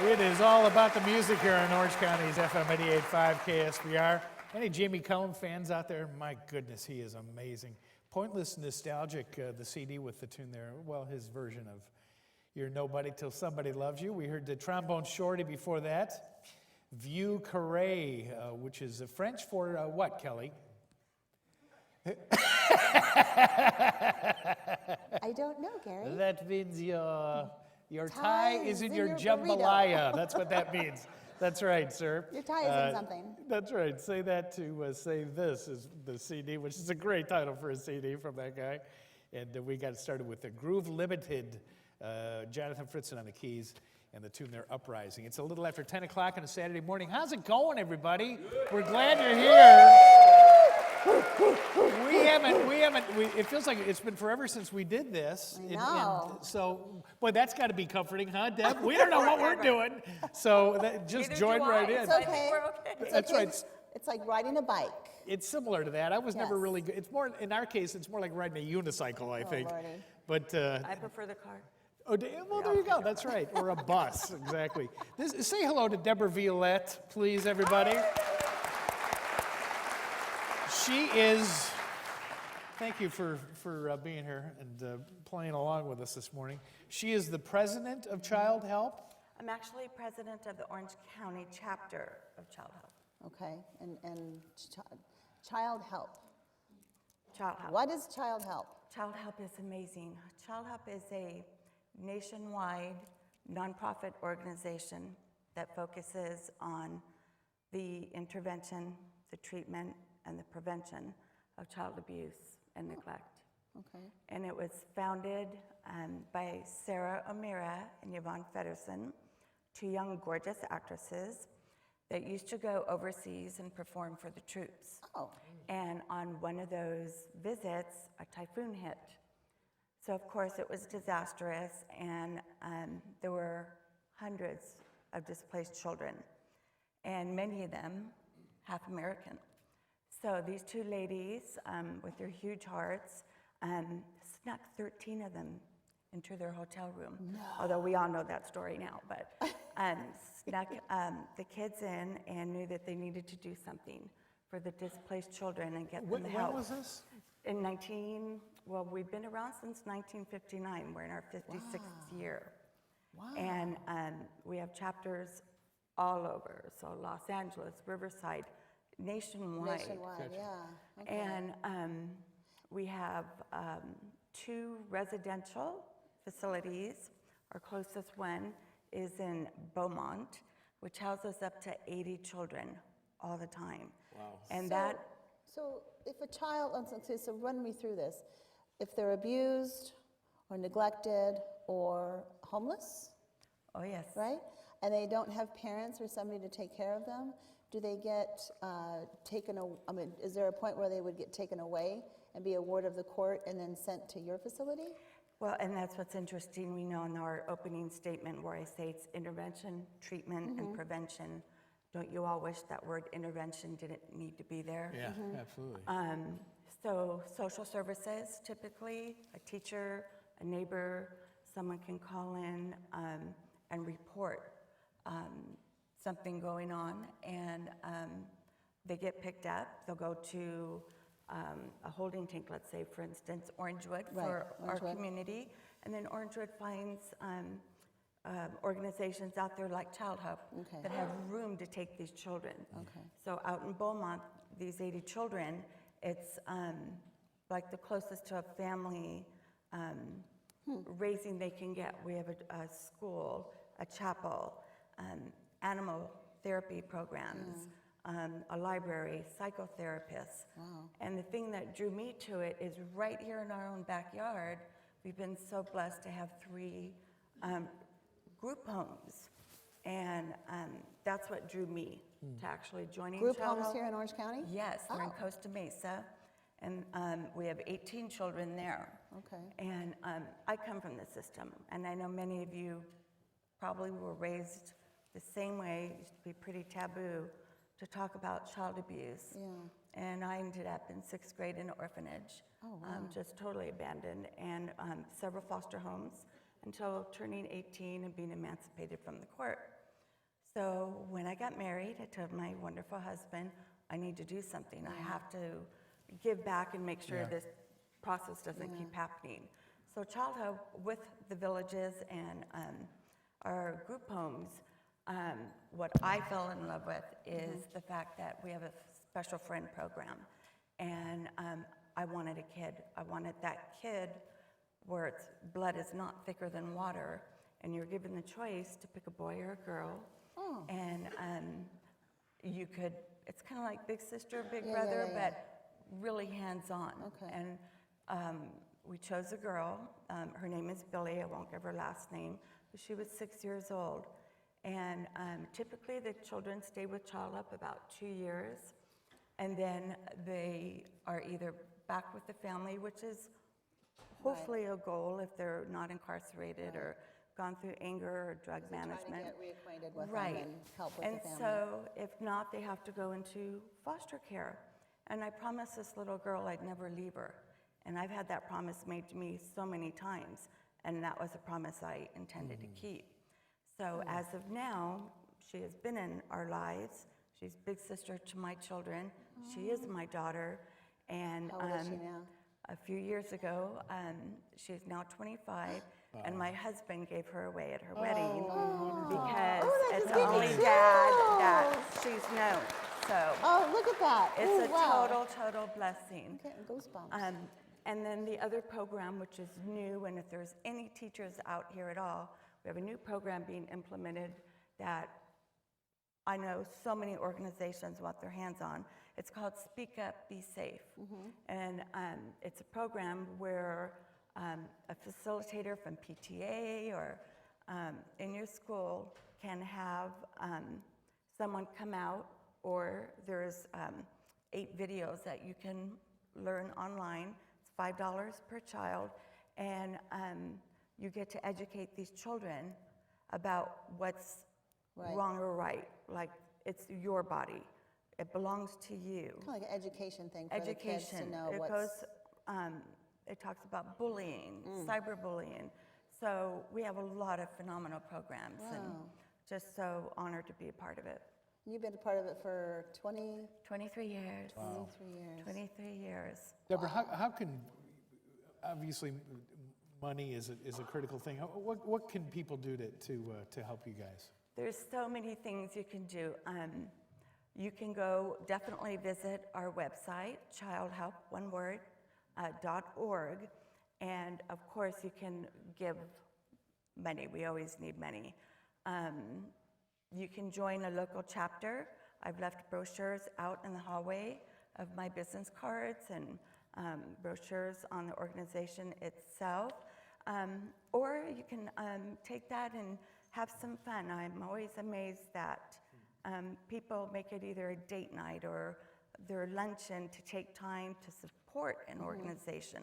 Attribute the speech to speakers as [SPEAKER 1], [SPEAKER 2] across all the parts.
[SPEAKER 1] It is all about the music here on Orange County's FM 88.5 KSBR. Any Jamie Cullum fans out there? My goodness, he is amazing. Pointless Nostalgic, the CD with the tune there. Well, his version of You're Nobody Till Somebody Loves You. We heard the Trombone Shorty before that. Vieux Carré, which is French for what, Kelly?
[SPEAKER 2] I don't know, Gary.
[SPEAKER 1] That means your tie is in your
[SPEAKER 2] burrito.
[SPEAKER 1] jambalaya. That's what that means. That's right, sir.
[SPEAKER 2] Your tie is in something.
[SPEAKER 1] That's right. Say that to Say This is the CD, which is a great title for a CD from that guy. And we got started with the Groove Limited, Jonathan Fritzen on the keys, and the tune there, Uprising. It's a little after 10 o'clock on a Saturday morning. How's it going, everybody? We're glad you're here. It feels like it's been forever since we did this.
[SPEAKER 2] I know.
[SPEAKER 1] So, boy, that's got to be comforting, huh, Deb? We don't know what we're doing. So just join right in.
[SPEAKER 2] It's okay.
[SPEAKER 1] That's right.
[SPEAKER 2] It's like riding a bike.
[SPEAKER 1] It's similar to that. I was never
[SPEAKER 2] Yes.
[SPEAKER 1] really good. It's more, in our case, it's more like riding a unicycle, I think.
[SPEAKER 2] Lordy.
[SPEAKER 1] But
[SPEAKER 3] I prefer the car.
[SPEAKER 1] oh, well, there you go. That's right. Or a bus, exactly. Say hello to Debra Violette, please, everybody. She is. Thank you for being here and playing along with us this morning. She is the president of Childhelp.
[SPEAKER 3] I'm actually president of the Orange County chapter of Childhelp.
[SPEAKER 2] Okay, and Childhelp.
[SPEAKER 3] Childhelp.
[SPEAKER 2] What is Childhelp?
[SPEAKER 3] Childhelp is amazing. Childhelp is a nationwide nonprofit organization that focuses on the intervention, the treatment, and the prevention of child abuse and neglect.
[SPEAKER 2] Okay.
[SPEAKER 3] And it was founded by Sarah O'Meara and Yvonne Feddersen, two young, gorgeous actresses that used to go overseas and perform for the troops.
[SPEAKER 2] Oh.
[SPEAKER 3] And on one of those visits, a typhoon hit. So of course it was disastrous, and there were hundreds of displaced children, and many of them half American. So these two ladies, with their huge hearts, snuck 13 of them into their hotel room. No. Although we all know that story now, but snuck the kids in and knew that they needed to do something for the displaced children and get them help.
[SPEAKER 1] When was this?
[SPEAKER 3] We've been around since 1959. We're in our 56th year.
[SPEAKER 2] Wow.
[SPEAKER 3] And we have chapters all over, so Los Angeles, Riverside, nationwide.
[SPEAKER 2] Nationwide, yeah. Okay.
[SPEAKER 3] And we have 2 residential facilities. Our closest one is in Beaumont, which houses up to 80 children all the time.
[SPEAKER 1] Wow.
[SPEAKER 3] And
[SPEAKER 2] So if a child, so run me through this. If they're abused or neglected or homeless,
[SPEAKER 3] oh yes.
[SPEAKER 2] right? And they don't have parents or somebody to take care of them, do they get taken away? I mean, is there a point where they would get taken away and be a ward of the court and then sent to your facility?
[SPEAKER 3] Well, and that's what's interesting. We know in our opening statement where I say it's intervention, treatment, and prevention. Don't you all wish that word intervention didn't need to be there?
[SPEAKER 1] Yeah, absolutely.
[SPEAKER 3] So social services, typically, a teacher, a neighbor, someone can call in and report something going on, and they get picked up. They'll go to a holding tank, let's say, for instance, Orangewood for our community, and then Orangewood finds organizations out there like Childhelp that have room to take these children.
[SPEAKER 2] Okay.
[SPEAKER 3] So out in Beaumont, these 80 children, it's like the closest to a family raising they can get. We have a school, a chapel, animal therapy programs, a library, psychotherapists.
[SPEAKER 2] Wow.
[SPEAKER 3] And the thing that drew me to it is right here in our own backyard, we've been so blessed to have 3 group homes. And that's what drew me to actually joining
[SPEAKER 2] Group
[SPEAKER 3] Childhelp.
[SPEAKER 2] homes here in Orange County?
[SPEAKER 3] Yes, we're in
[SPEAKER 2] Oh.
[SPEAKER 3] Costa Mesa, and we have 18 children there.
[SPEAKER 2] Okay.
[SPEAKER 3] And I come from the system, and I know many of you probably were raised the same way. It used to be pretty taboo to talk about child abuse.
[SPEAKER 2] Yeah.
[SPEAKER 3] And I ended up in 6th grade in an orphanage,
[SPEAKER 2] Oh, wow.
[SPEAKER 3] just totally abandoned, and several foster homes until turning 18 and being emancipated from the court. So when I got married, I told my wonderful husband, I need to do something. I have to give back and make sure
[SPEAKER 1] Yeah.
[SPEAKER 3] this process doesn't keep happening. So Childhelp, with the villages and our group homes, what I fell in love with is the fact that we have a special friend program. And I wanted a kid. I wanted that kid where its blood is not thicker than water, and you're given the choice to pick a boy or a girl.
[SPEAKER 2] Oh.
[SPEAKER 3] And you could, it's kind of like big sister, big
[SPEAKER 2] Yeah,
[SPEAKER 3] brother,
[SPEAKER 2] yeah, yeah.
[SPEAKER 3] but really hands-on.
[SPEAKER 2] Okay.
[SPEAKER 3] And we chose a girl. Her name is Billy. I won't give her last name, but she was 6 years old. And typically the children stay with Childhelp about 2 years, and then they are either back with the family, which is hopefully a goal if they're not incarcerated or gone through anger or drug management.
[SPEAKER 2] Trying to get reacquainted with
[SPEAKER 3] Right.
[SPEAKER 2] them and help with
[SPEAKER 3] And
[SPEAKER 2] the family.
[SPEAKER 3] so if not, they have to go into foster care. And I promised this little girl I'd never leave her. And I've had that promise made to me so many times, and that was a promise I intended to keep. So as of now, she has been in our lives. She's big sister to my children. She is my daughter. And
[SPEAKER 2] How old is she now?
[SPEAKER 3] a few years ago, she's now 25, and my husband gave her away at her wedding because
[SPEAKER 2] that's
[SPEAKER 3] it's the only
[SPEAKER 2] cute.
[SPEAKER 3] dad that she's known. So
[SPEAKER 2] Oh, look at that.
[SPEAKER 3] it's
[SPEAKER 2] Ooh,
[SPEAKER 3] a
[SPEAKER 2] wow.
[SPEAKER 3] total blessing.
[SPEAKER 2] I'm getting goosebumps.
[SPEAKER 3] And then the other program, which is new, and if there's any teachers out here at all, we have a new program being implemented that I know so many organizations want their hands on. It's called Speak Up, Be Safe. And it's a program where a facilitator from PTA or in your school can have someone come out, or there's 8 videos that you can learn online. It's $5 per child, and you get to educate these children about what's
[SPEAKER 2] Right.
[SPEAKER 3] wrong or right. Like, it's your body. It belongs to you.
[SPEAKER 2] Kind of like an education thing for the kids to
[SPEAKER 3] Education.
[SPEAKER 2] know
[SPEAKER 3] It
[SPEAKER 2] what's...
[SPEAKER 3] goes, it talks about bullying, cyberbullying. So we have a lot of phenomenal programs, and
[SPEAKER 2] Wow.
[SPEAKER 3] just so honored to be a part of it.
[SPEAKER 2] You've been a part of it for 23
[SPEAKER 3] 23 years.
[SPEAKER 2] years.
[SPEAKER 3] 23 years.
[SPEAKER 1] Deborah, how can, obviously, money is a critical thing. What can people do to help you guys?
[SPEAKER 3] There's so many things you can do. You can go definitely visit our website, childhelp, one word, .org, and of course you can give money. We always need money. You can join a local chapter. I've left brochures out in the hallway of my business cards and brochures on the organization itself. Or you can take that and have some fun. I'm always amazed that people make it either a date night or their luncheon to take time to support an organization.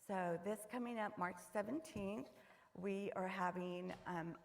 [SPEAKER 3] So this coming up March 17th, we are having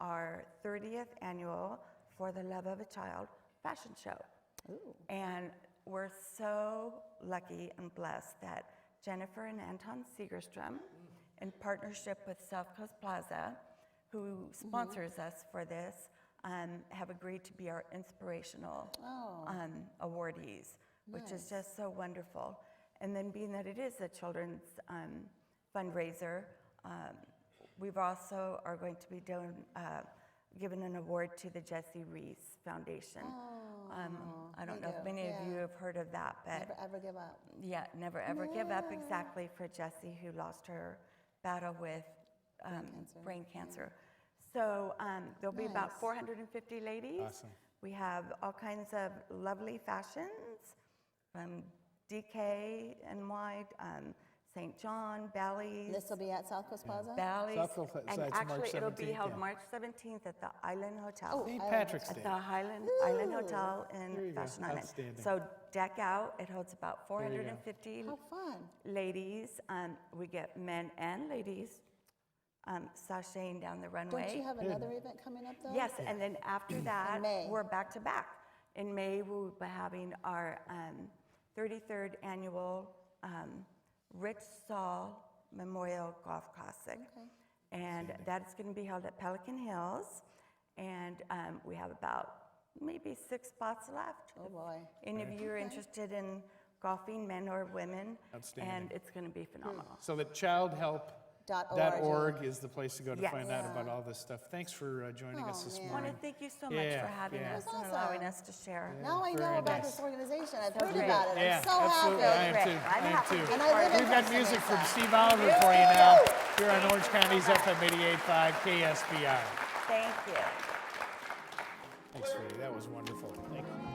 [SPEAKER 3] our 30th annual For the Love of a Child fashion show.
[SPEAKER 2] Ooh.
[SPEAKER 3] And we're so lucky and blessed that Jennifer and Anton Segerstrom, in partnership with South Coast Plaza, who sponsors us for this, have agreed to be our inspirational awardees, which is just so wonderful. And then being that it is a children's fundraiser, we've also are going to be given an award to the Jesse Reese Foundation. I don't know if many of you have heard of that, but
[SPEAKER 2] Never ever give up.
[SPEAKER 3] yeah, never ever give up, exactly, for Jessie, who lost her battle with brain cancer. So there'll be about
[SPEAKER 2] Nice.
[SPEAKER 3] 450 ladies.
[SPEAKER 1] Awesome.
[SPEAKER 3] We have all kinds of lovely fashions from DK, NY, St. John, Bally's.
[SPEAKER 2] This will be at South Coast Plaza?
[SPEAKER 3] Bally's.
[SPEAKER 1] South Coast Plaza,
[SPEAKER 3] And
[SPEAKER 1] it's March
[SPEAKER 3] actually, it'll be
[SPEAKER 1] 17th,
[SPEAKER 3] held
[SPEAKER 1] yeah.
[SPEAKER 3] March 17th at the Island Hotel.
[SPEAKER 1] St. Patrick's
[SPEAKER 3] At
[SPEAKER 1] Day.
[SPEAKER 3] the Island Hotel
[SPEAKER 1] There
[SPEAKER 3] in
[SPEAKER 1] you go.
[SPEAKER 3] Fashion Island.
[SPEAKER 1] Outstanding.
[SPEAKER 3] So deck out. It holds about
[SPEAKER 1] There you go.
[SPEAKER 3] 450
[SPEAKER 2] How fun.
[SPEAKER 3] ladies. We get men and ladies sashaying down the runway.
[SPEAKER 2] Don't you have another event coming up, though?
[SPEAKER 3] Yes, and then after that,
[SPEAKER 2] May.
[SPEAKER 3] we're back to back. In May, we'll be having our 33rd annual Rich Saul Memorial Golf Classic.
[SPEAKER 2] Okay.
[SPEAKER 3] And that's going to be held at Pelican Hills. And we have about maybe 6 spots left.
[SPEAKER 2] Oh, boy.
[SPEAKER 3] Any of you are interested in golfing, men or women.
[SPEAKER 1] Outstanding.
[SPEAKER 3] And it's going to be phenomenal.
[SPEAKER 1] So the childhelp.org is the place to go to
[SPEAKER 3] Yes.
[SPEAKER 1] find out about all this stuff. Thanks for joining us this
[SPEAKER 2] man.
[SPEAKER 3] I want
[SPEAKER 1] morning.
[SPEAKER 3] to thank you so much
[SPEAKER 1] Yeah,
[SPEAKER 3] for having
[SPEAKER 1] yeah.
[SPEAKER 3] us
[SPEAKER 2] That's
[SPEAKER 3] and
[SPEAKER 2] awesome.
[SPEAKER 3] allowing us to share.
[SPEAKER 2] Now I
[SPEAKER 1] Very
[SPEAKER 2] know about
[SPEAKER 1] nice.
[SPEAKER 2] this organization. I've
[SPEAKER 3] So
[SPEAKER 2] heard
[SPEAKER 3] great.
[SPEAKER 2] about it.
[SPEAKER 1] Yeah,
[SPEAKER 2] I'm so
[SPEAKER 1] absolutely.
[SPEAKER 2] happy.
[SPEAKER 1] I am too.
[SPEAKER 3] I'm
[SPEAKER 1] I am
[SPEAKER 3] happy
[SPEAKER 1] too.
[SPEAKER 3] to be
[SPEAKER 2] And I
[SPEAKER 3] part
[SPEAKER 2] live
[SPEAKER 3] of
[SPEAKER 2] in
[SPEAKER 1] We've got
[SPEAKER 2] Costa
[SPEAKER 1] music from
[SPEAKER 2] Mesa.
[SPEAKER 1] Steve Oliver for you now here on Orange County's FM 88.5 KSBR.
[SPEAKER 3] Thank you.
[SPEAKER 1] Thanks, Rudy. That was wonderful. Thank you.